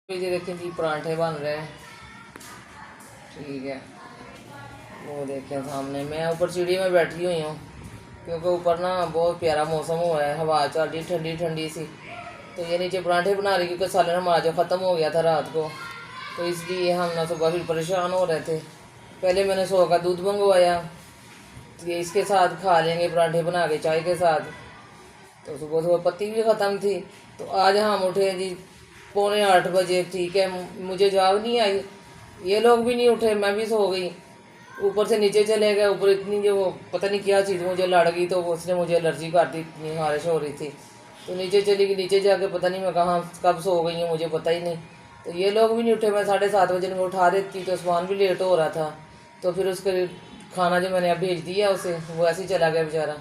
ये देखें जी पराठे बन रहे हैं। ठीक है, वो देखें सामने। मैं ऊपर सीढ़ी में बैठी हुई हूँ क्योंकि ऊपर ना बहुत प्यारा मौसम हुआ है, हवा चल रही ठंडी ठंडी सी। तो ये नीचे पराठे बना रही क्योंकि सालन हमारा जो ख़त्म हो गया था रात को, तो इसलिए हम ना सुबह फिर परेशान हो रहे थे। पहले मैंने 100 का दूध मंगवाया, तो ये इसके साथ खा लेंगे पराठे बना के चाय के साथ। तो सुबह सुबह पत्ती भी ख़त्म थी, तो आज हम उठे जी 7:45 बजे। ठीक है, मुझे जाग नहीं आई, ये लोग भी नहीं उठे, मैं भी सो गई। ऊपर से नीचे चले गए, ऊपर इतनी जो वो पता नहीं क्या चीज़ मुझे लड़ गई, तो उसने मुझे एलर्जी कर दी, इतनी खारिश हो रही थी। तो नीचे चली गई, नीचे जाके पता नहीं मैं कहाँ कब सो गई हूँ, मुझे पता ही नहीं। तो ये लोग भी नहीं उठे, मैं 7:30 बजे इनको उठा देती तो सामान भी लेट हो रहा था। तो फिर उसके खाना जो मैंने अब भेज दिया उसे, वो ऐसे ही चला गया बेचारा।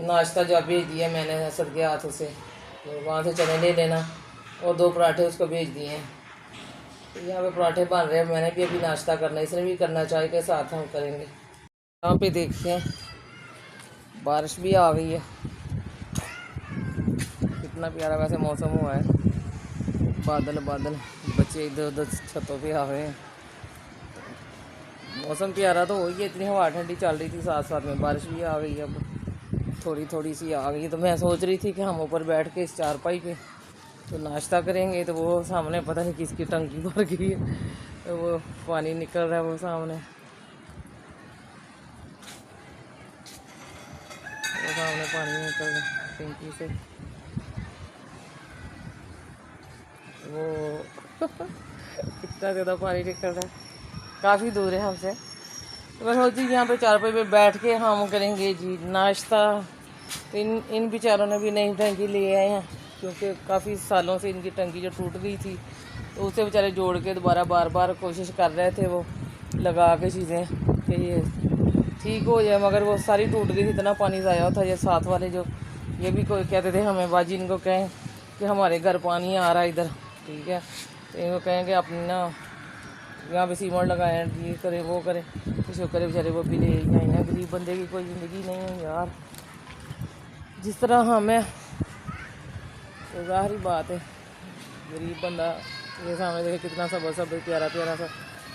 नाश्ता जो भेज दिया मैंने असद के हाथ से, तो वहाँ से चने ले लेना, और 2 पराठे उसको भेज दिए हैं। तो यहाँ पे पराठे बन रहे हैं, मैंने भी अभी नाश्ता करना है, इसने भी करना, चाय के साथ हम करेंगे। यहाँ पे देखिए बारिश भी आ गई है, कितना प्यारा वैसे मौसम हुआ है। बादल बादल, बच्चे इधर उधर छतों पे आ गए हैं। मौसम प्यारा तो हो ही है, इतनी हवा ठंडी चल रही थी, साथ साथ में बारिश भी आ गई है। अब थोड़ी थोड़ी सी आ गई, तो मैं सोच रही थी कि हम ऊपर बैठ के इस चारपाई पे तो नाश्ता करेंगे। तो वो सामने पता नहीं किसकी टंकी भर गई है, तो वो पानी निकल रहा है वो सामने, वो सामने पानी निकल रहा है टंकी से वो कितना ज़्यादा पानी निकल रहा है, काफ़ी दूर है हमसे। तो मैं सोची यहाँ पे चारपाई पे बैठ के हम करेंगे जी नाश्ता। तो इन बेचारों ने भी नई टंकी ले आए हैं, क्योंकि काफ़ी सालों से इनकी टंकी जो टूट गई थी, तो उसे बेचारे जोड़ के दोबारा बार बार कोशिश कर रहे थे वो लगा के चीज़ें कि ये ठीक हो जाए, मगर वो सारी टूट गई थी, इतना पानी ज़ाया था। ये साथ वाले जो ये भी कोई कहते थे हमें बाजी इनको कहें कि हमारे घर पानी आ रहा है इधर, ठीक है, तो इनको कहें कि अपनी ना यहाँ पे सीमेंट लगाएं, ये करे वो करे, कुछ करे, बेचारे वो भी ले आए हैं। गरीब बंदे की कोई ज़िंदगी नहीं है यार, जिस तरह हमें, तो ज़ाहिर बात है गरीब बंदा। ये सामने देखे कितना सब प्यारा प्यारा सा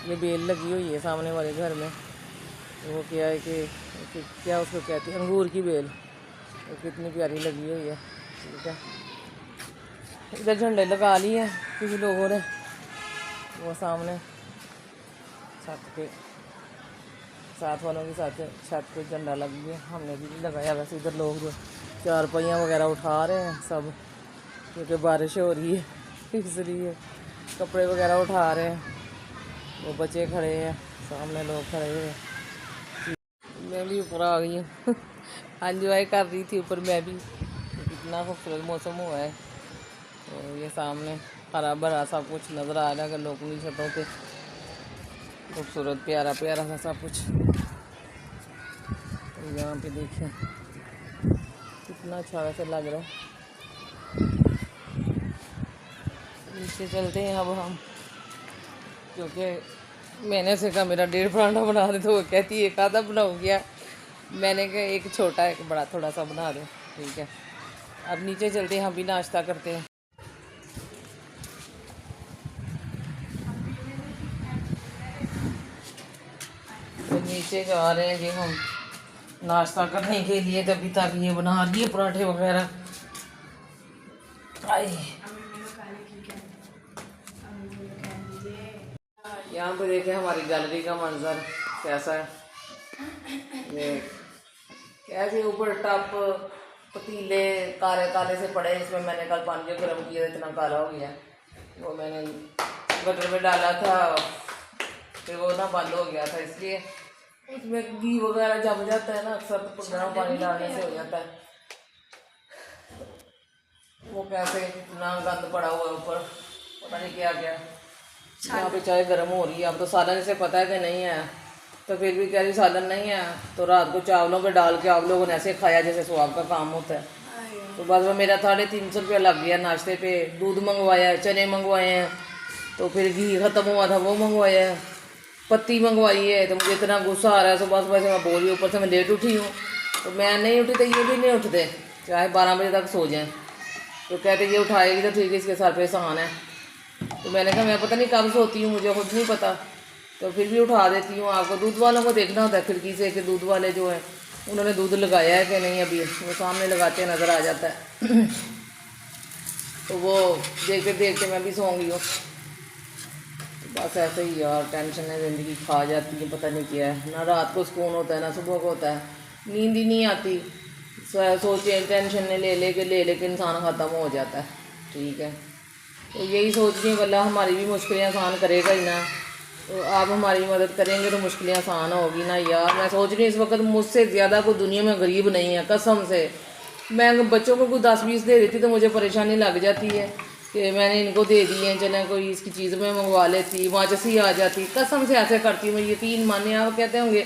ये बेल लगी हुई है सामने वाले घर में। वो क्या है कि क्या उसको कहते हैं, अंगूर की बेल, वो कितनी प्यारी लगी हुई है। ठीक है, इधर झंडे लगा लिए हैं किसी लोगों ने, वो सामने छत पे साथ वालों के साथ छत पे झंडा लग गया, हमने भी लगाया। वैसे इधर लोग जो चारपाइयाँ वगैरह उठा रहे हैं सब, क्योंकि बारिश हो रही है इसलिए कपड़े वगैरह उठा रहे हैं। वो बच्चे खड़े हैं, सामने लोग खड़े हुए हैं। मैं भी ऊपर आ गई हूँ एंजॉय कर रही थी ऊपर मैं भी, कितना खूबसूरत मौसम हुआ है। तो ये सामने हरा भरा सब कुछ नज़र आ रहा है, लोगों की छतों पे खूबसूरत प्यारा प्यारा सा सब कुछ। तो यहाँ पे देखिए कितना अच्छा वैसे लग रहा है। नीचे चलते हैं अब हम, क्योंकि मैंने से कहा मेरा 1.5 पराठा बना दे, तो वो कहती है एक आधा बनाऊँ क्या। मैंने कहा एक छोटा एक बड़ा थोड़ा सा बना दो। ठीक है, अब नीचे चलते हैं, हम भी नाश्ता करते हैं। तो नीचे जा रहे हैं जी हम नाश्ता करने के लिए, तभी तक ये बना दिए पराठे वगैरह। यहाँ पे देखें हमारी गैलरी का मंजर कैसा है। ये कैसे ऊपर टप पतीले काले काले से पड़े, इसमें मैंने कल पानी जो गर्म किया इतना काला हो गया, वो मैंने गटर में डाला था, फिर वो ना बंद हो गया था, इसलिए उसमें घी वगैरह जम जाता है ना अक्सर, तो गर्म पानी डालने से हो जाता है। वो कैसे इतना गंद पड़ा हुआ है ऊपर, पता नहीं क्या क्या। यहाँ पे चाय गर्म हो रही है। अब तो सालन से पता है कि नहीं है, तो फिर भी कह रही सालन नहीं है, तो रात को चावलों पे डाल के आप लोगों ने ऐसे खाया जैसे स्वाब का काम होता है। तो बस वो मेरा 350 रुपया लग गया नाश्ते पे। दूध मंगवाया, चने मंगवाए हैं, तो फिर घी ख़त्म हुआ था वो मंगवाया है, पत्ती मंगवाई है। तो मुझे इतना गुस्सा आ रहा है, सुबह सुबह से मैं बोल रही हूँ, ऊपर से मैं लेट उठी हूँ, तो मैं नहीं उठी तो ये भी नहीं उठते, चाहे 12 बजे तक सो जाएँ। तो कहते ये उठाएगी तो ठीक है, इसके सर पे सहन है। तो मैंने कहा मैं पता नहीं कब सोती हूँ, मुझे खुद नहीं पता, तो फिर भी उठा देती हूँ। आपको दूध वालों को देखना होता है खिड़की से कि दूध वाले जो हैं उन्होंने दूध लगाया है कि नहीं, अभी वो सामने लगाते नज़र आ जाता है। तो वो देखते देखते मैं भी सौंगी हूँ। बस ऐसे ही यार, टेंशन है, ज़िंदगी खा जाती है, पता नहीं क्या है, ना रात को सुकून होता है ना सुबह को होता है, नींद ही नहीं आती। सोचे टेंशन ले के इंसान ख़त्म हो जाता है। ठीक है, तो यही सोच रही हूँ अल्लाह हमारी भी मुश्किलें आसान करेगा ही ना, तो आप हमारी मदद करेंगे तो मुश्किलें आसान होगी ना यार। मैं सोच रही हूँ इस वक्त मुझसे ज़्यादा कोई दुनिया में गरीब नहीं है, कसम से। मैं बच्चों को कोई 10-20 दे देती तो मुझे परेशानी लग जाती है कि मैंने इनको दे दी है, चलें कोई इसकी चीज़ में मंगवा लेती, वापस ही आ जाती। कसम से ऐसे करती हूँ, मैं यकीन माने। आप कहते होंगे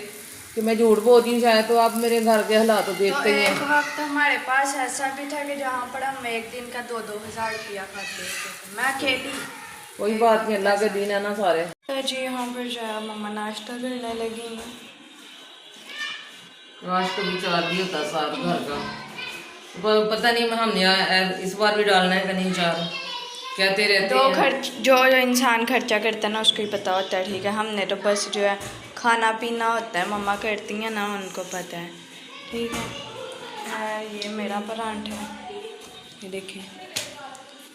कि मैं झूठ बोलती हूँ शायद, तो आप मेरे घर के हालात तो देखते ही हैं। एक वक्त हमारे पास ऐसा भी था कि जहाँ पर हम एक दिन का 2-2 हज़ार रुपया खाते थे। मैं अकेली, कोई बात नहीं, अल्लाह के दिन है ना सारे। तो जी यहाँ पर जो है मम्मा नाश्ता करने लगी हैं। नाश्ता भी 4 भी होता साथ घर का, पता नहीं हमने इस बार भी डालना है कि नहीं 4, कहते रहते तो हैं। खर्च जो इंसान खर्चा करता है ना उसको ही पता होता है। ठीक है, हमने तो बस जो है खाना पीना होता है, मम्मा करती हैं ना, उनको पता है। ठीक है, ये मेरा परांठा है, ये देखिए,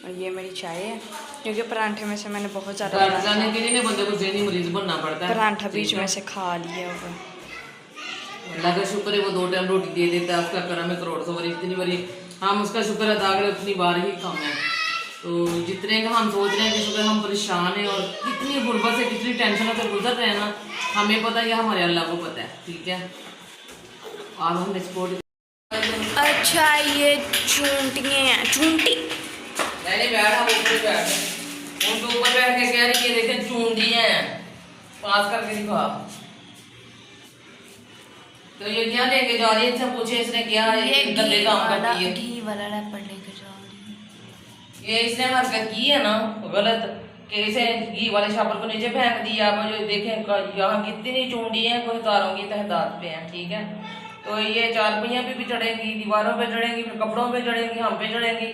और ये मेरी चाय है, क्योंकि परांठे में से मैंने बहुत ज़्यादा जाने के लिए बंदे को जहनी मरीज बनना पड़ता है। परांठा बीच में से खा लिया हुआ। अल्लाह का शुक्र है वो 2 टाइम रोटी दे देता है, उसका करम है करोड़ सौ बारी, इतनी बारी हम उसका शुक्र अदा करें उतनी बार ही कम है। तो जितने का हम सोच रहे हैं कि शुक्र हम परेशान हैं और कितनी गुर्बत से कितनी टेंशनों से गुजर रहे हैं ना, हमें पता है, हमारे अल्लाह को पता है। ठीक है, और हमने सपोर्ट। अच्छा, ये चूंटियाँ हैं, चूंटी नहीं बैठ, हम ऊपर बैठ, उनके ऊपर बैठ के कह रही है देखें चूंटी हैं, पास करके दिखा। तो ये क्या लेके जा रही है, इससे पूछे इसने क्या गंदे काम करती है। घी वाला रैपर लेके जा रही है। ये इसने हरकत की है ना गलत, कि इसे घी वाले शापर को नीचे फेंक दिया। आप जो देखें यहाँ कितनी चूंडी है, कोई तारों की तहदाद पे है। ठीक है, तो ये 4 पहिया पे भी चढ़ेंगी, दीवारों पे चढ़ेंगी, फिर कपड़ों पे चढ़ेंगी, हम पे चढ़ेंगी।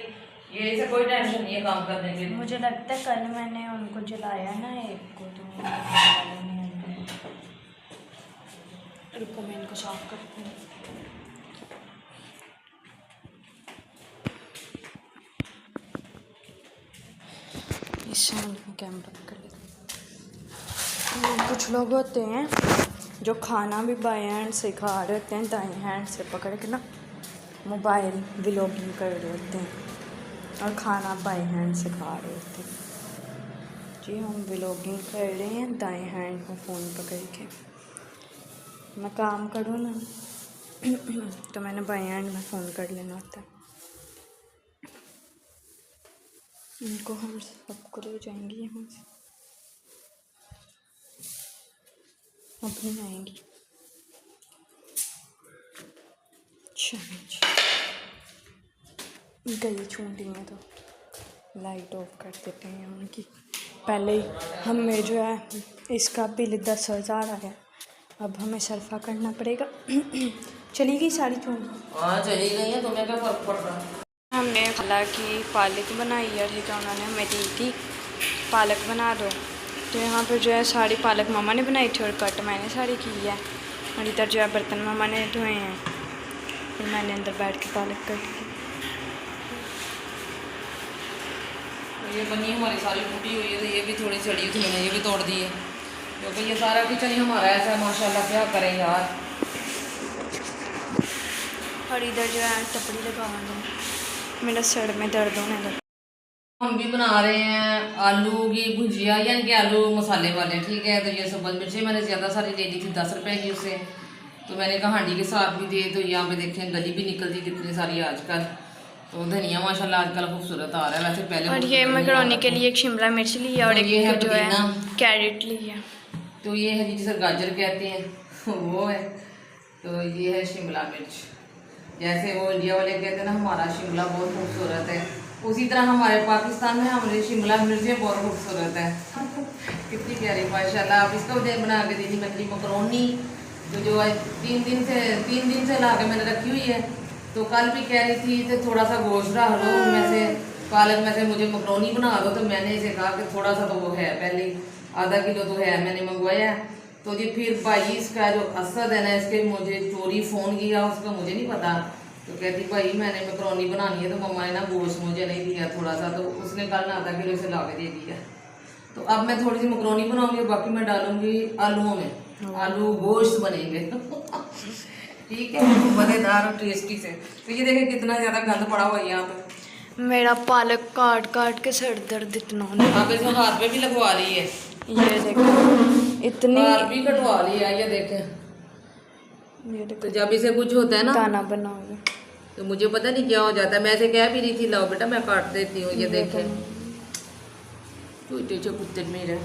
ये इसे कोई टेंशन नहीं है काम करने के लिए। मुझे लगता है कल मैंने उनको जलाया ना एक को, तो रुको मैं इनको साफ करती हूँ। इस कैमरा कर लेते। कुछ लोग होते हैं जो खाना भी बाएं हैंड से खा रहे होते हैं, दाएं हैंड से पकड़ के ना मोबाइल व्लॉगिंग कर रहे होते हैं, और खाना बाएं हैंड से खा रहे होते हैं। जी हम व्लॉगिंग कर रहे हैं दाएं हैंड में फ़ोन पकड़ के। मैं काम करूँ ना तो मैंने बाएं हैंड में फ़ोन कर लेना होता है। इनको हम सबको ले जाएंगे यहाँ से, अपनी आएंगी। चलो गई छूटी में तो लाइट ऑफ कर देते हैं उनकी। पहले ही हमें जो है इसका बिल 10,000 आया, अब हमें सरफा करना पड़ेगा। चली गई सारी चूंटी? हाँ चली गई है, तुम्हें क्या फर्क पड़ रहा है। हमने हालांकि पालक बनाई है, ठीक है, उन्होंने हमें दी थी पालक बना दो, तो यहाँ पर जो है सारी पालक मामा ने बनाई थी और कट मैंने सारी की है। और इधर जो है बर्तन मामा ने धोए हैं, फिर मैंने अंदर बैठ के पालक कट की। ये बनी हमारी सारी टूटी हुई है, तो ये भी थोड़ी चढ़ी थी, मैंने ये भी तोड़ दी है, क्योंकि ये सारा किचन ही हमारा ऐसा है माशाल्लाह, क्या करें यार। और इधर जो है टपड़ी लगा दो, मेरा सर में दर्द होने लगा। हम भी बना रहे हैं आलू की भुजिया, यानी कि आलू मसाले वाले। ठीक है, तो ये सब्ज़ मिर्ची मैंने ज़्यादा सारी ले ली थी 10 रुपए की उसे, तो मैंने कहा हांडी के साथ भी दे। तो यहाँ पे देखें गली भी निकलती कितनी सारी आजकल, तो धनिया माशाल्लाह आजकल खूबसूरत आ रहा है, वैसे पहले। और ये मैकरोनी के लिए एक शिमला मिर्च ली है और एक जो है कैरेट ली है। तो ये है जिसे गाजर कहते हैं वो है, तो ये है शिमला मिर्च। जैसे वो इंडिया वाले कहते हैं ना हमारा शिमला बहुत खूबसूरत है, उसी तरह हमारे पाकिस्तान में हमारी शिमला मिर्चें बहुत खूबसूरत है। कितनी प्यारी माशाल्लाह। आप इसका उधर बना के दी थी मछली मकरोनी, तो जो है 3 दिन से ला के मैंने रखी हुई है। तो कल भी कह रही थी तो थोड़ा सा गोश्त रख लो उनमें से, पालक में से मुझे मकरोनी बना दो, तो मैंने इसे कहा कि थोड़ा सा तो वो है, पहले आधा किलो तो है मैंने मंगवाया। तो जी फिर भाई इसका जो असद है ना, इसके मुझे चोरी फ़ोन किया, उसका मुझे नहीं पता। तो कहती भाई मैंने मकरोनी बनानी है, तो मम्मा ने ना गोश्त मुझे नहीं दिया थोड़ा सा, तो उसने कल ना आधा किलो इसे ला के दे दिया। तो अब मैं थोड़ी सी मकरोनी बनाऊंगी, बाकी मैं डालूंगी आलूओं में, आलू गोश्त बनेंगे ठीक है, मज़ेदार और टेस्टी से। तो ये देखिए कितना ज़्यादा गंद पड़ा हुआ है यहाँ पे। मेरा पालक काट काट के सर दर्द इतना होने आप इसमें हाथ पे भी लगवा ली है, ये देखो इतनी, हाथ भी कटवा ली है, ये देखें। ये तो देखो जब इसे कुछ होता है ना, दाना बनाओगे तो मुझे पता नहीं क्या हो जाता है। मैं ऐसे कह भी रही थी लाओ बेटा मैं काट देती हूँ, ये देखें कुत्ते मेरे।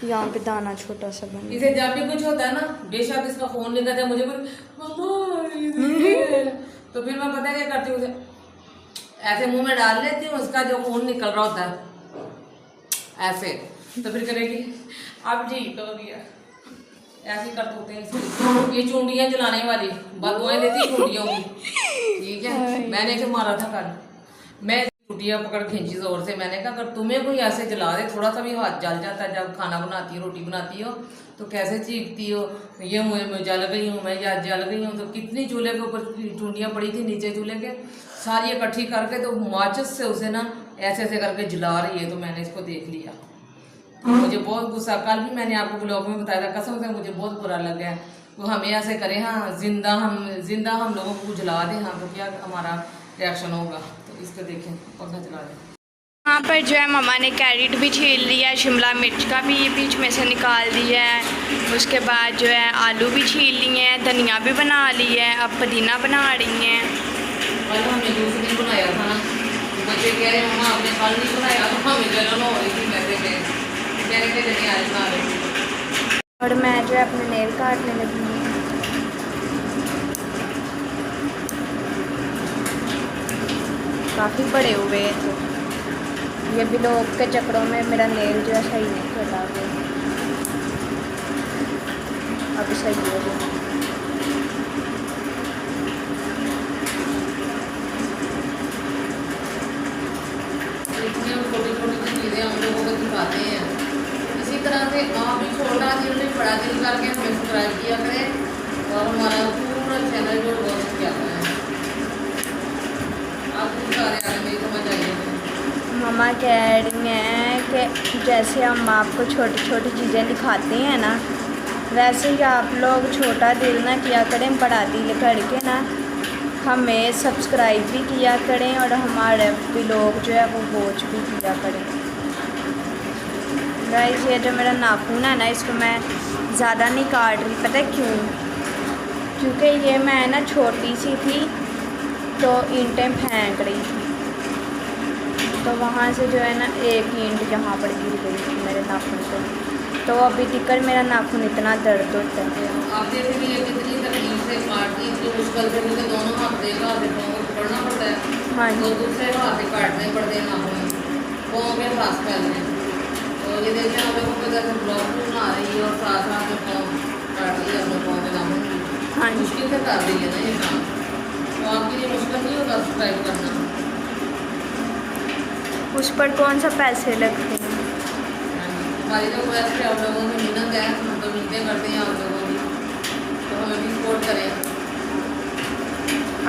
यहाँ पे दाना छोटा सा बना। इसे जब भी कुछ होता है ना, बेशक इसका फोन निकल जाए मुझे मम्मा ये देखिए, तो फिर मैं पता क्या करती हूँ, उसे ऐसे मुंह में डाल लेती हूँ, उसका जो खून निकल रहा होता है ऐसे, तो फिर करेगी अब ठीक हो गया, ऐसे करते होते हैं इसके। ये चूंडियाँ जलाने वाली बदुआएं देती चूंडियों की, ठीक है। मैंने इसे मारा था कल, मैं चूंटियाँ पकड़ खींची जोर से। मैंने कहा अगर तुम्हें कोई ऐसे जला दे, थोड़ा सा भी हाथ जल जाता है जब खाना बनाती हो, रोटी बनाती हो, तो कैसे चीखती हो, ये मैं जल गई हूँ, मैं या जल गई हूँ। तो कितनी चूल्हे के ऊपर चूंटियाँ पड़ी थी नीचे चूल्हे के, सारी इकट्ठी करके तो माचिस से उसे ना ऐसे ऐसे करके जला रही है। तो मैंने इसको देख लिया, तो मुझे बहुत गुस्सा, कल भी मैंने आपको ब्लॉग में बताया था, कसम से मुझे बहुत बुरा लग गया। तो हमें ऐसे करें, हाँ जिंदा हम लोगों को जला दें, हाँ तो क्या हमारा रिएक्शन होगा। तो इसको देखें, पंखा चला दें। यहाँ पर जो है मम्मा ने कैरेट भी छील लिया है, शिमला मिर्च का भी बीच में से निकाल दिया है, उसके बाद जो है आलू भी छील लिए हैं, धनिया भी बना ली है, अब पुदीना बना रही हैं। कल हमने दूसरे दिन बनाया था ना, तो बच्चे कह रहे मम्मा आपने कल नहीं बनाया, तो हमें जलन हो रही थी, मैदे में कह रहे थे जल्दी आज बना रहे। और मैं जो है अपने नेल काटने लगी हूँ। काफ़ी बड़े हुए हैं, तो ये भी लोग के चक्करों में मेरा नेल जो है सही नहीं कटा गया, अब सही हो गया। इतनी छोटी छोटी चीज़ें हम लोगों को सिखाते हैं। इसी तरह से आप भी छोटा दिल में बड़ा दिल करके हमें सब्सक्राइब किया करें, और हमारा पूरा चैनल जो बहुत किया है। आप कुछ सारे आगे मेरी समझ आइए। मम्मा कह रही हैं कि जैसे हम आपको छोटी छोटी चीज़ें दिखाते हैं ना, वैसे ही आप लोग छोटा दिल ना किया करें, बड़ा दिल करके ना हमें सब्सक्राइब भी किया करें, और हमारे व्लॉग जो है वो वॉच भी किया करें। गाइस ये जो मेरा नाखून है ना, इसको मैं ज़्यादा नहीं काट रही, पता है क्यों? क्योंकि ये मैं ना छोटी सी थी तो ईंटें फेंक रही थी, तो वहाँ से जो है ना एक ईंट यहाँ पर गिर गई थी मेरे नाखून पे, तो अभी टिकर मेरा नाखून इतना दर्द होता है। आप जैसे भी ये कितनी तकलीफ से काटती, इतनी मुश्किल से मुझे दोनों हाथ देगा पकड़ना पड़ता है, हाँ तो जी, दूसरे हाथ से काटने पड़ते हैं नाखून, पाँव के पास फैलने। तो ये देखिए हम लोगों को जैसे ब्लॉग भी बना रही है, और साथ साथ में पाँव काट रही है, अपने पाँव के नाखून हाँ जी। मुश्किल से कर रही है ना ये काम, तो आपके लिए मुश्किल नहीं होगा सब्सक्राइब करना। उस पर कौन सा पैसे लगते हैं? हमारी तो वैसे आप लोगों की मिन्नत है, हम तो मिलते करते हैं आप लोगों की, तो हमें भी सपोर्ट करें।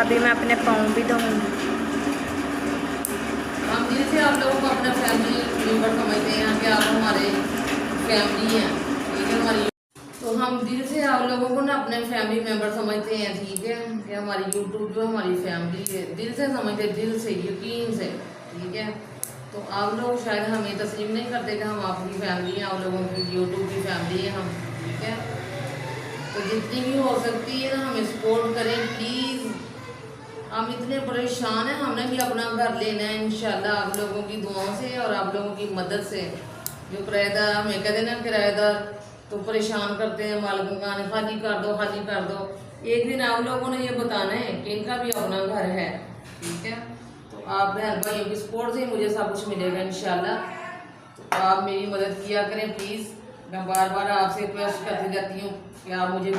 अभी मैं अपने पाँव भी धोऊंगी। हम दिल से आप लोगों को अपना फैमिली मेम्बर समझते हैं कि आप हमारे फैमिली हैं, ठीक है हमारी। तो हम दिल से आप लोगों को ना अपने फैमिली मेम्बर समझते हैं, ठीक है, कि हमारी यूट्यूब जो हमारी फैमिली है, दिल से समझते, दिल से, यकीन से, ठीक है। तो आप लोग शायद हमें तस्लीम नहीं करते कि हम आपकी फैमिली हैं, आप लोगों की यूट्यूब की फैमिली है हम, ठीक है। तो जितनी भी हो सकती है ना हमें सपोर्ट करें प्लीज़। हम इतने परेशान हैं, हमने भी अपना घर लेना है इंशाल्लाह आप लोगों की दुआओं से और आप लोगों की मदद से। जो किराएदार हमें कहते हैं ना, किराएदार तो परेशान करते हैं, मालिकों का खाली कर दो, खाली कर दो। एक दिन आप लोगों ने ये बताना है कि इनका भी अपना घर है, ठीक है। तो आप बहन भाइयों की सपोर्ट से मुझे सब कुछ मिलेगा इंशाल्लाह। तो आप मेरी मदद किया करें प्लीज़। मैं बार बार आपसे रिक्वेस्ट करती जाती हूँ कि आप मुझे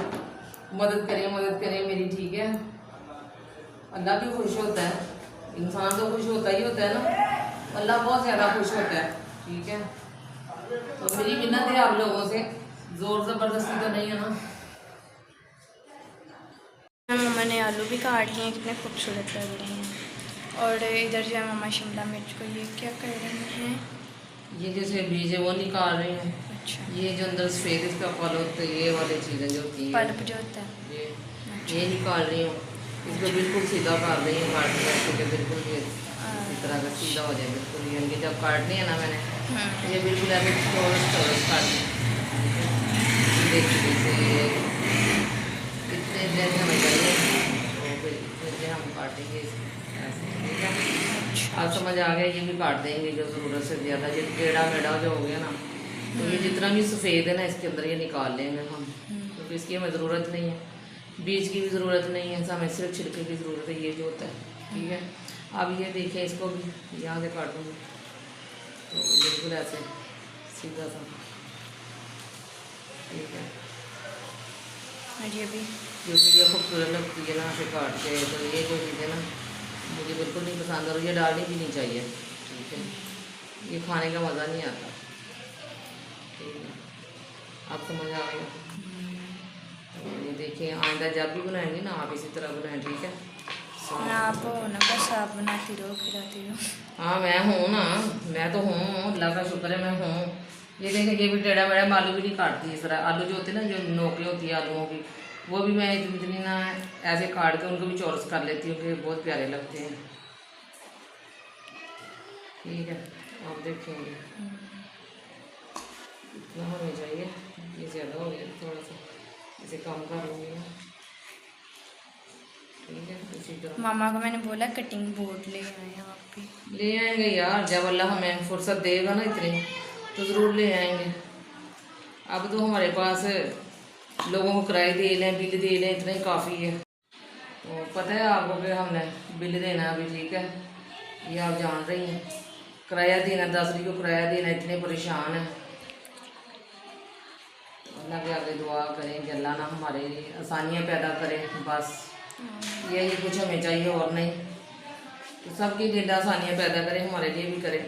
मदद करें मेरी, ठीक है। अल्लाह भी खुश होता है इंसान तो खुश होता ही होता है ना, अल्लाह बहुत ज़्यादा खुश होता है। ठीक है, तो मेरी मिन्नत है आप लोगों से, ज़ोर ज़बरदस्ती तो नहीं है ना। मम्मा ने आलू भी काट लिए हैं, कितने खूबसूरत लग रहे हैं। और इधर जो है मम्मा शिमला मिर्च को ये क्या कर रही हैं? ये जैसे बीज है वो निकाल रही हैं। अच्छा, ये जो अंदर सफ़ेद इसका फल होता है, ये वाली चीज़ें जो होती हैं पल्प जो होता है। ये निकाल रही हूँ। इसको बिल्कुल सीधा कर रही हूँ, काट के बिल्कुल ये इस तरह का सीधा हो जाए बिल्कुल। ये जब काटनी है ना मैंने, ये बिल्कुल ऐसे चौरस काटनी। देखिए जैसे इतने देर हमें चाहिए तो फिर इतने देर हम काटेंगे ऐसे। ठीक है, आप समझ आ गया, ये भी काट देंगे जो ज़रूरत से ज़्यादा। ये टेढ़ा मेढ़ा जो हो गया ना, तो ये जितना भी सफ़ेद है ना इसके अंदर ये निकाल लेंगे हम, क्योंकि इसकी हमें ज़रूरत नहीं है, बीज की भी ज़रूरत नहीं है, हमें सिर्फ छिलके की ज़रूरत है, ये जो होता है। ठीक है, अब ये देखिए इसको भी यहाँ से काट दूँगी तो बिल्कुल ऐसे सीधा सा। ठीक है, और ये भी क्योंकि ये खूबसूरत लगती है ना ऐसे काट के, तो ये जो चीज़ें ना मुझे बिल्कुल नहीं पसंद और ये डालनी भी नहीं चाहिए। ठीक है, ये खाने का मज़ा नहीं आता। ठीक है, आप समझ आ गया। तो ये देखिए, आइंदा जब भी बनाएंगे ना आप इसी तरह बनाएं। ठीक है, आप हो ना, बस आप बनाती रहो खिलाती रहो। हाँ मैं हूँ ना, मैं तो हूँ, अल्लाह का शुक्र है मैं हूँ। ये देखें, ये भी टेढ़ा मेढ़ा आलू भी नहीं काटती इस तरह। आलू जो होते हैं ना, जो नोकें होती है आलूओं की, वो भी मैं इतनी ना ऐसे काट के उनको भी चौरस कर लेती हूँ कि बहुत प्यारे लगते हैं। ठीक है, आप देखेंगे इतना होना चाहिए, ये ज़्यादा हो गया थोड़ा सा, इसे कम कर लूँगी मैं। ठीक है, इसी तरह मामा को मैंने बोला कटिंग बोर्ड ले आए आप भी। ले आएंगे यार, जब अल्लाह हमें फुर्सत देगा ना इतनी तो ज़रूर ले आएंगे। अब तो हमारे पास लोगों को किराए दे लें, बिल दे लें, इतना ही काफ़ी है। तो पता है आपको कि हमने बिल देना अभी। ठीक है, ये आप जान रही हैं, किराया देना, 10 रुपये को किराया देना, इतने परेशान हैं। अल्लाह के आगे दुआ करें कि अल्लाह ना हमारे लिए आसानियाँ पैदा करें, बस यही कुछ हमें चाहिए और नहीं। तो सबके लिए आसानियाँ पैदा करें, हमारे लिए भी करें।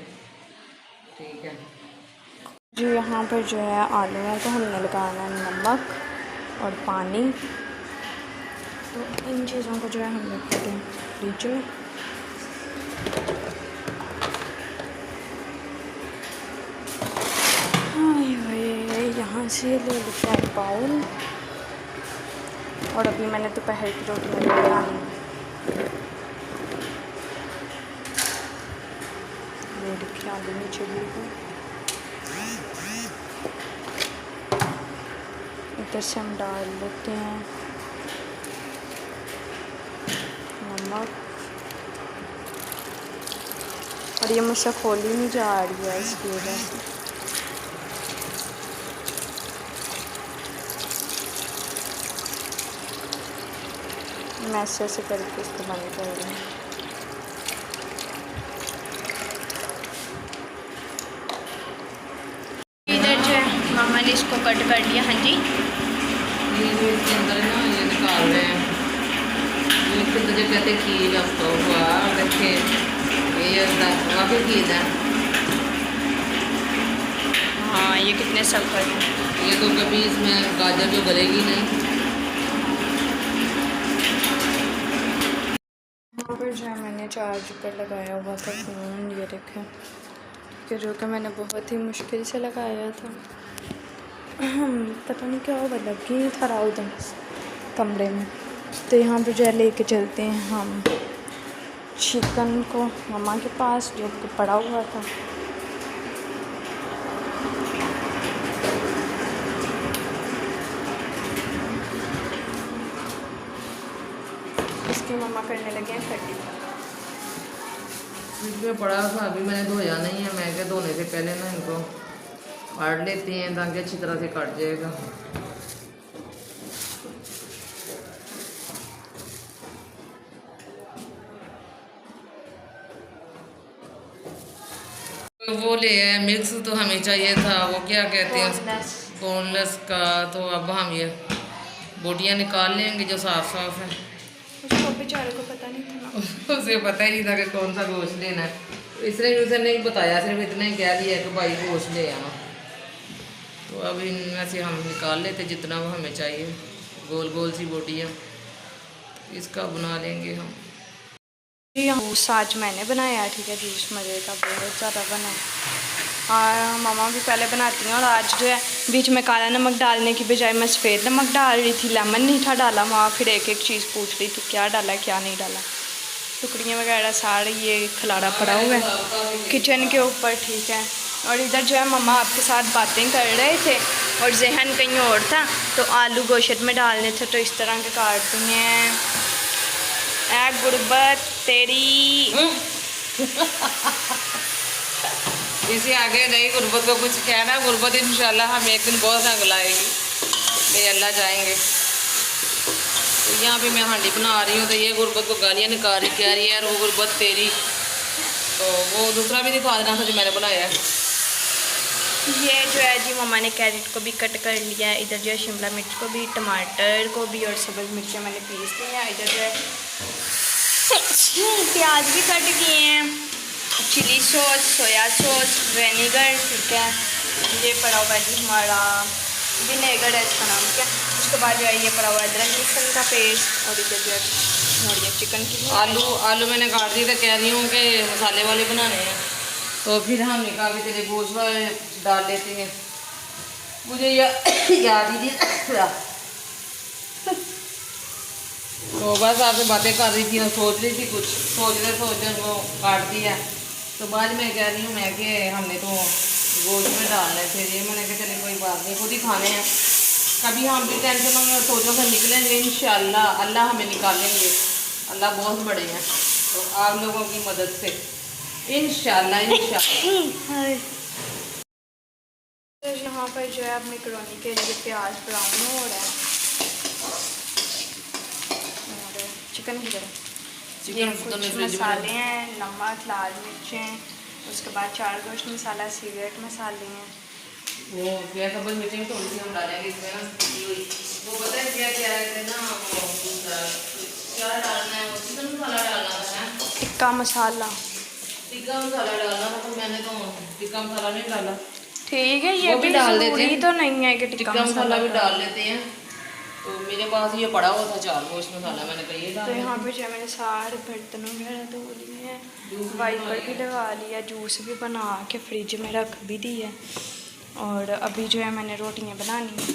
ठीक है जो यहाँ पर जो है आलू है, तो हमने लगाना है नमक और पानी। तो इन चीज़ों को जो है हम रखते हैं फ्रिज में। यहाँ से ले लेते हैं बाउल। और अभी मैंने दोपहर की रोटी में बनानी है। ये देखिए आलू नीचे गिर गए। इधर से हम डाल लेते हैं नमक। और ये मुझसे खोली नहीं जा रही है इसकी वजह से। मैं ऐसे करके इसको बंद कर रही हूँ। इधर जो है मामा ने इसको कट कर लिया। हाँ जी, ये जो इसके अंदर है ना, ये निकाल रहे हैं। ये इसके अंदर जो कहते हैं खीर, आपका हुआ देखिए, ये वाकई खीर है। हाँ ये कितने सफ़र हैं। ये तो कभी इसमें गाजर जो गलेगी नहीं। यहाँ पर जो है मैंने चार्ज पर लगाया हुआ था फ़ोन, ये देखें, कि जो कि मैंने बहुत ही मुश्किल से लगाया था। पता नहीं क्या हुआ, लग ही नहीं था रहा उधर कमरे में। तो यहाँ पर जो है लेके चलते हैं हम चिकन को मम्मा के पास, जो कि पड़ा हुआ था। इसकी मम्मा करने लगे हैं कटिंग। इसमें पड़ा था, अभी मैंने धोया नहीं है। मैं क्या धोने से पहले ना इनको काट लेते हैं ताकि अच्छी तरह से कट जाएगा। तो वो ले आए मिक्स, तो हमें चाहिए था वो क्या कहते हैं बोनलेस का। तो अब हम ये बोटियाँ निकाल लेंगे जो साफ साफ है। उसको बेचारे को पता नहीं था ना। उसे पता ही नहीं था कि कौन सा गोश्त लेना है, इसने उसे नहीं बताया, सिर्फ इतना ही कह दिया कि भाई गोश्त ले आना। तो अब इनमें से हम निकाल लेते जितना वो हमें चाहिए। गोल गोल सी बोटियाँ इसका बना लेंगे हम। जूस आज मैंने बनाया, ठीक है, जूस मज़े का बहुत ज़्यादा बना है। और मामा भी पहले बनाती हैं, और आज जो है बीच में काला नमक डालने की बजाय मैं सफ़ेद नमक डाल रही थी, लेमन नहीं था डाला। माँ फिर एक एक चीज़ पूछ रही थी क्या डाला क्या नहीं डाला। टुकड़ियाँ वगैरह सारे ये खलारा पड़ा हुआ है किचन के ऊपर, ठीक है। और इधर जो है मम्मा आपके साथ बातें कर रहे थे और जहन कहीं और था, तो आलू गोश्त में डालने थे, तो इस तरह के काटती हैं। ऐ गुर्बत तेरी इसे आगे नहीं गुर्बत को कुछ कहना। गुर्बत इंशाल्लाह हम एक दिन बहुत रंग लाएगी, ले अल्लाह जाएंगे। तो यहाँ पे मैं हांडी बना रही हूँ, तो ये गुर्बत को गालियाँ निकाल रही, कह रही है यार वो गुर्बत तेरी। तो वो दूसरा भी दिखा देना था जो मैंने बनाया है। ये जो है जी मम्मा ने कैरेट को भी कट कर लिया है, इधर जो है शिमला मिर्च को भी, टमाटर को भी, और सब्ज़ मिर्चें मैंने पीस ली हैं। इधर जो है प्याज भी कट किए हैं, chilli sauce, soya sauce, vinegar, ठीक है। ये पड़ा हुआ है जी हमारा विनेगर है इसका नाम, क्या। उसके बाद जो है ये पड़ा हुआ है अदरक लहसुन का पेस्ट, और इधर जो है और ये चिकन की आलू मैंने काट दी, तो कह रही हूँ कि मसाले वाले बनाने हैं। तो फिर हमने कहा कि तेरे गोश्त वाले डाल लेते हैं। मुझे याद ही नहीं। तो बस आपसे बातें कर रही थी और सोच रही थी कुछ, सोचते वो काट दिया। तो बाद में कह रही हूँ मैं कि हमने तो गोश्त में डालना है। फिर ये मैंने कहा चले कोई बात नहीं, खुद ही खाने हैं। कभी हम भी टेंशन होंगे और सोचों से निकलेंगे, इंशाल्लाह अल्लाह हमें निकालेंगे। अल्लाह बहुत बड़े हैं, तो आप लोगों की मदद से इंशाल्लाह। तो यहाँ पर जो है अब मैकरोनी के लिए प्याज ब्राउन हो रहा है, और चिकन की तरह ये कुछ मसाले हैं, नमक, लाल मिर्चें, उसके बाद 4 गोश्त मसाला, सीक्रेट मसाले हैं। वो क्या सब्ज़ मिर्चें थोड़ी सी हम डालेंगे इसमें ना, वो पता है क्या क्या है ना, क्या डालना है, चिकन मसाला डालना था, टिक्का मसाला डालना था। तो मैंने तो टिक्का मसाला नहीं डाला। ठीक है, ये भी डाल देते ज़रूरी हैं, तो नहीं है कि टिक्का मसाला भी डाल लेते हैं। तो मेरे पास ये पड़ा हुआ था 4 गोश्त मसाला, मैंने कहा ये डाल। तो यहाँ पे जो मैंने सारे बर्तन वगैरह धो लिए हैं, वाइपर भी लगा लिया, जूस भी बना के फ्रिज में रख भी दी है, और अभी जो है मैंने रोटियाँ बनानी है।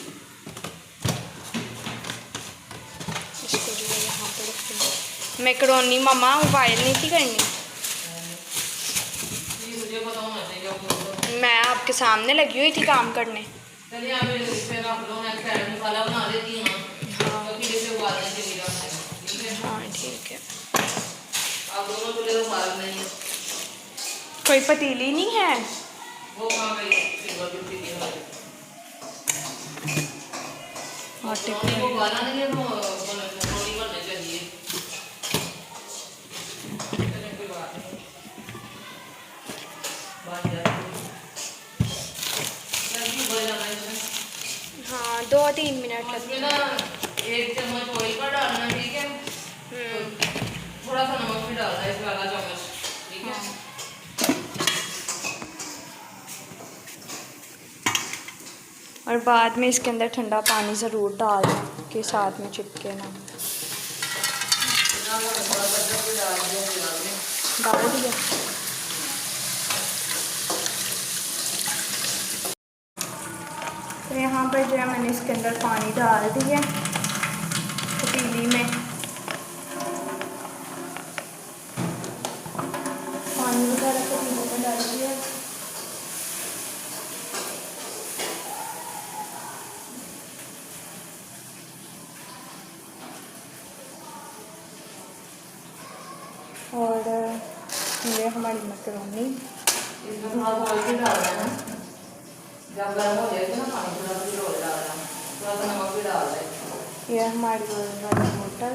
इसको जो है यहाँ पे रख दूँगी। मैकरोनी मम्मा बॉयल नहीं थी करनी, मुझे पता होना चाहिए। मैं आपके सामने लगी हुई थी काम करने। चलिए आप इस पे रख लो, मैं कैरेट मसाला बना देती हूँ। तो फिर इसे उबालने के लिए रखते हैं, ठीक है। हाँ ठीक है। आप दोनों चूल्हे तो उबाल नहीं है, कोई पतीली नहीं है वो कहाँ गई सिल्वर की पतीली हमारी। आटे वो उबाला नहीं है, वो थोड़ी बनने चाहिए। चलिए कोई बात नहीं, बन जाती है। जल्दी बन जाना है इसमें। हाँ 2-3 मिनट इसमें लगते ना हैं। 1 चम्मच ऑयल का डालना, ठीक है। थोड़ा सा नमक भी डालना है, इसमें आधा चम्मच, ठीक है। और बाद में इसके अंदर ठंडा पानी ज़रूर डालना कि साथ में चिपके ना। डाल दिया। तो यहाँ पर जो है मैंने इसके अंदर पानी डाल दिया पतीली में, पानी वगैरह पतीली में डाल दिया। और ये हमारी मैकरोनी, इसमें थोड़ा सा ऑयल भी डालना है। जब गर्म हो जाएगा ना पानी, थोड़ा सा ऑयल डालना, थोड़ा सा नमक भी डाल दें। ये हमारी वाली होटल,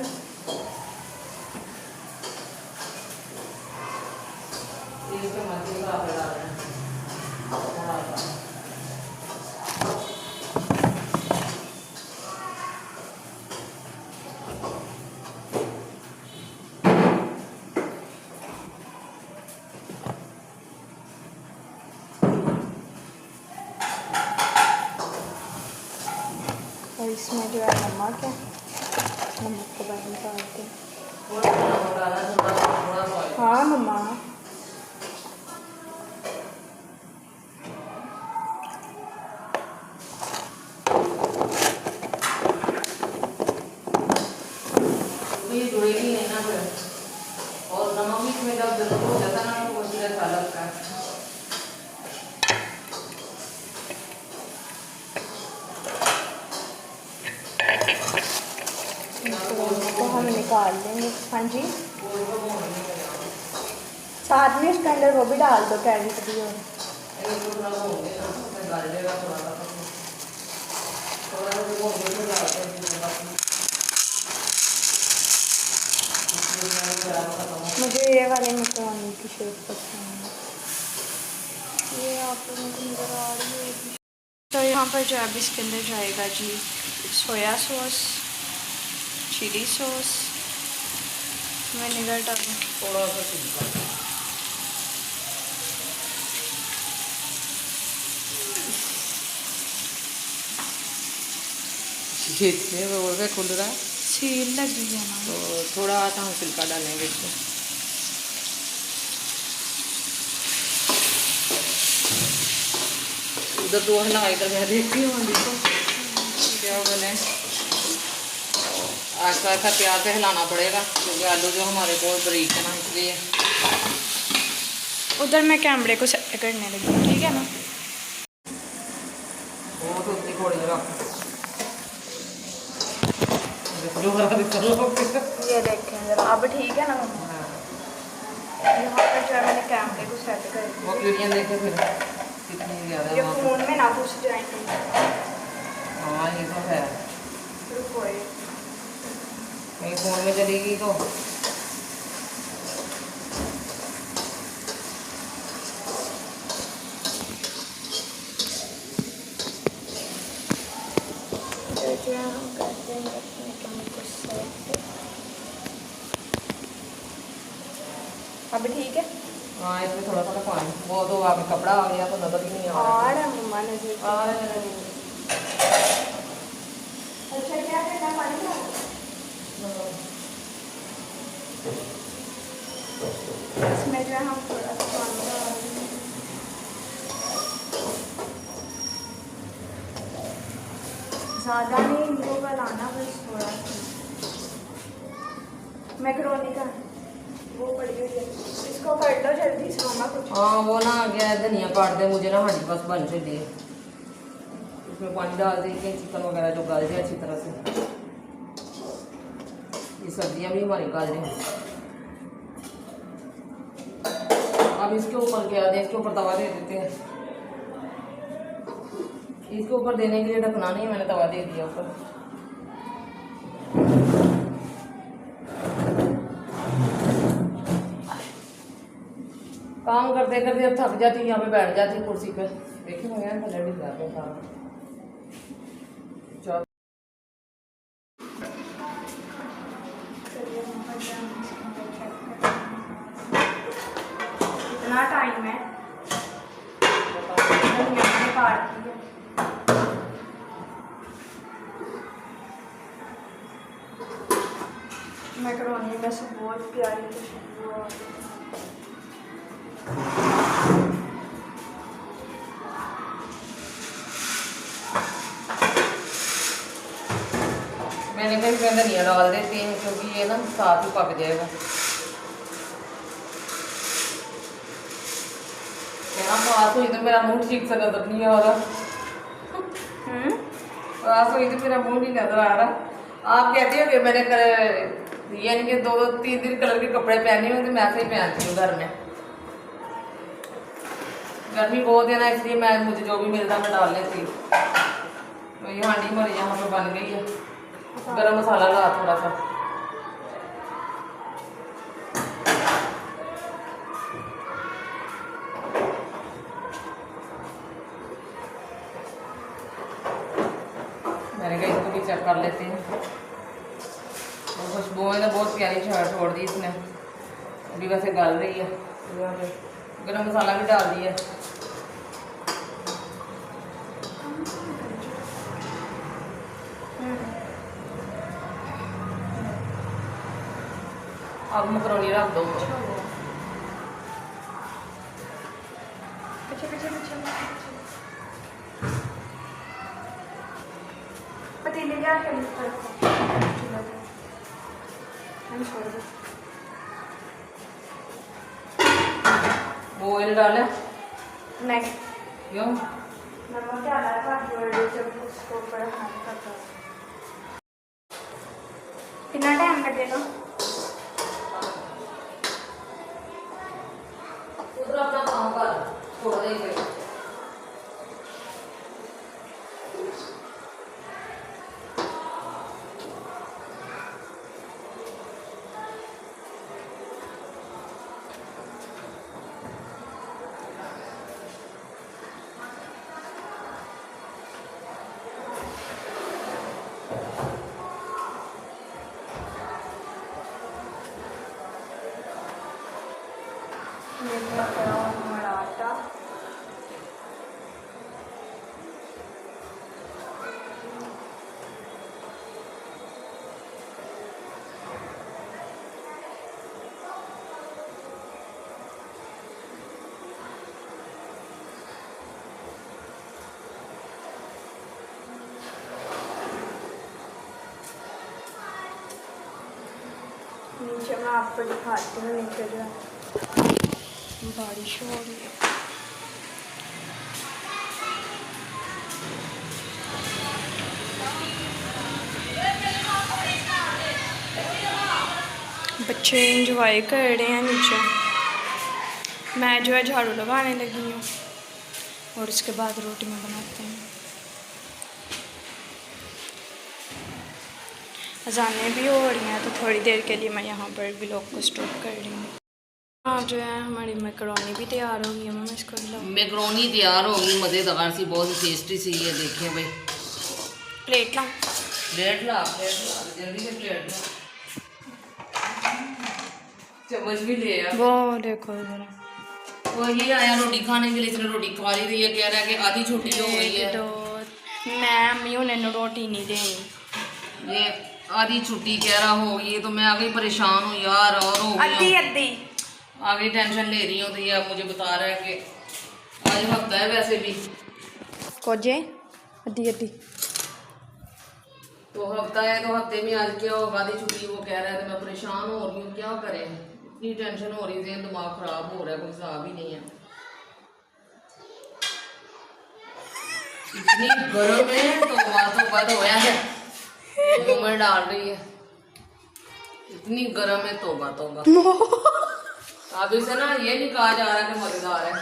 इसके मध्य में आप डालना है। इसमें जो है नमक है, नमक को बाहर निकालते हैं। हाँ मम्मा, ये जुड़ेगी नहीं ना फिर, और नमक भी इसमें जब ज़रूरत हो जाता है ना तो वो सीधा खा लगता है। तो हम निकाल लेंगे। हाँ जी, साथ में इसके अंदर वो भी डाल दो, कैरेट भी हो। मुझे ये वाले मकरोनी की शेप पसंद है, ये आप लोगों को नज़र आ रही है। तो यहाँ पर जो अब इसके अंदर जाएगा जी soya sauce, chilli sauce, vinegar डालूँ थोड़ा सा छिलका। ये वो बोल के खुल रहा है सील लगी है ना, तो थोड़ा सा हम छिलका डालेंगे इसमें। उधर तो है ना, इधर मैं देखती हूँ देखो क्या बने। ऐसा ऐसा प्यार से हिलाना पड़ेगा क्योंकि आलू जो हमारे को बारीक है ना, इसलिए। उधर मैं कैमरे को सेट करने लगी, ठीक है ना। वो तो उतनी थोड़ी जगह जो हरा दिखता है। ये देखें जरा, अब ठीक है ना मम्मा। यहाँ पर जो है मैंने कैमरे को सेट कर दिया। वो वीडियो देखे फिर कितनी ज़्यादा ये फ़ोन में ना घुस जाएंगे। हाँ ये तो है, रुको ये। कहीं फ़ोन में चलेगी तो जो है हम करते हैं अपने कैमरे को सेट। अब ठीक है। हाँ इसमें थोड़ा थोड़ा पानी, वो तो आप कपड़ा आ गया तो नजर ही नहीं आ रहा। और मम्मा ने जो अच्छा क्या करना पानी में? इसमें जो है हम थोड़ा सा पानी डालेंगे। ज़्यादा नहीं इनको गलाना, बस थोड़ा सा। मैकरोनी का वो पड़ी हुई है, इसको कर लो जल्दी से मम्मा कुछ। हाँ वो ना आ गया है, धनिया काट दे मुझे ना, हमारी बस बन से दे। इसमें पानी डाल दे के चिकन वगैरह जो गल जाए अच्छी तरह से। ये सब्जियां भी हमारी गल रही हैं। अब इसके ऊपर क्या दें, इसके ऊपर तवा दे देते हैं। इसके ऊपर देने के लिए ढकना नहीं, मैंने तवा दे दिया ऊपर। काम करते करते अब थक जाती, यहाँ पे बैठ जाती कुर्सी पे। देखिए मैं यहाँ थले भी जाते हैं सारा। इतना टाइम है, मैंने काट दिया। मैकरोनी में से बहुत प्यारी खुशबू आ रही है। मैंने कहा इसमें धनिया डाल देती हैं क्योंकि ये ना साथ ही पक जाएगा। क्या पास हुई तो मेरा मुंह ठीक से नजर नहीं आ रहा। पास हुई तो मेरा मुंह नहीं नजर आ रहा। आप कहते हो कि मैंने यानी कि 2-3 कलर के कपड़े पहने हुए तो मैं ऐसे ही पहनती हूँ घर में। गर्मी बहुत है ना, इसलिए मुझे जो भी मिलता मैं डाल लेती हूँ। तो ये हांडी हमारी यहाँ पे बन गई है। गरम मसाला ला थोड़ा सा। मैंने कहा इसको भी चेक कर लेते हैं। और खुशबू ने बहुत प्यारी छोड़ दी इसने, अभी वैसे गल रही है। गरम मसाला भी डाल दिया। अब मकरोनी रख दो। पीछे पीछे पीछे पतीले क्या कर हम छोड़ दो। ऑयल डाला नहीं क्यों? नमक डाला था जब उसको ऊपर हाथ करता। कितना टाइम लगेगा? उधर अपना काम कर, थोड़ा देर के मराठा नीचे मैं आपको दिखाती हूँ। नीचे जो बारिश हो रही है। बच्चे इंजॉय कर रहे हैं नीचे। मैं जो है झाड़ू लगाने लगी हूँ और उसके बाद रोटी में बनाते हैं। अजानें भी हो रही हैं तो थोड़ी देर के लिए मैं यहाँ पर व्लॉग को स्टॉप कर रही हूँ। हाँ जो है हमारी मैकरोनी भी तैयार हो गई है। मैं इसको मैकरोनी तैयार हो गई, मज़ेदार सी, बहुत ही टेस्टी सी है। देखिए भाई, प्लेट ला जल्दी से प्लेट ला, चम्मच भी ले आ। वो देखो इधर वो ये आया रोटी खाने के लिए, इसने रोटी खा ली थी। ये कह रहा है कि आधी छुट्टी हो गई है। तो मैं अम्मी उन्हें रोटी नहीं देनी। ये आधी छुट्टी कह रहा हो गई, तो मैं आ गई परेशान हूँ यार। और हो गई अद्धी आगे टेंशन ले रही हूँ। तो ये अब मुझे बता रहा है कि आज हफ्ता है वैसे भी, कोजे अद्धी तो हफ्ता है, तो हफ्ते में आज क्या होगा, आधी छुट्टी वो कह रहा है। तो मैं परेशान हो रही हूँ, क्या करें, इतनी टेंशन हो रही है, दिमाग खराब हो रहा है, कोई हिसाब ही नहीं है। इतनी गर्म है तो बंद होया है, मुंह डाल रही है। इतनी गर्म है, तोबा तोबा। अब इसे ना ये नहीं कहा जा रहा कि मजेदार है।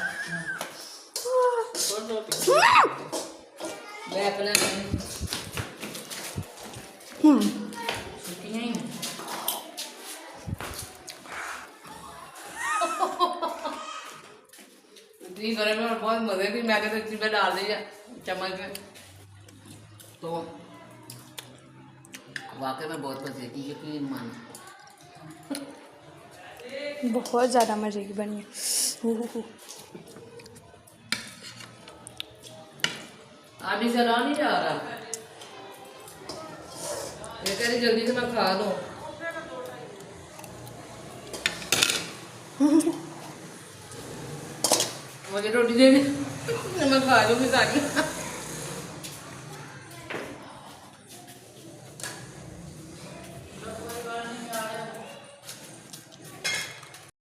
इतनी गर्म है और बहुत मजे की। मैंने तो इसी पे डाल दी है चम्मच में, तो वाकई में बहुत मजे की, यकीन मान। बहुत ज़्यादा मज़े की बनी है। अभी चला नहीं जा रहा, ये कह रही जल्दी से मैं खा लूं। मुझे रोटी दे दे, मैं खा लूंगी सारी।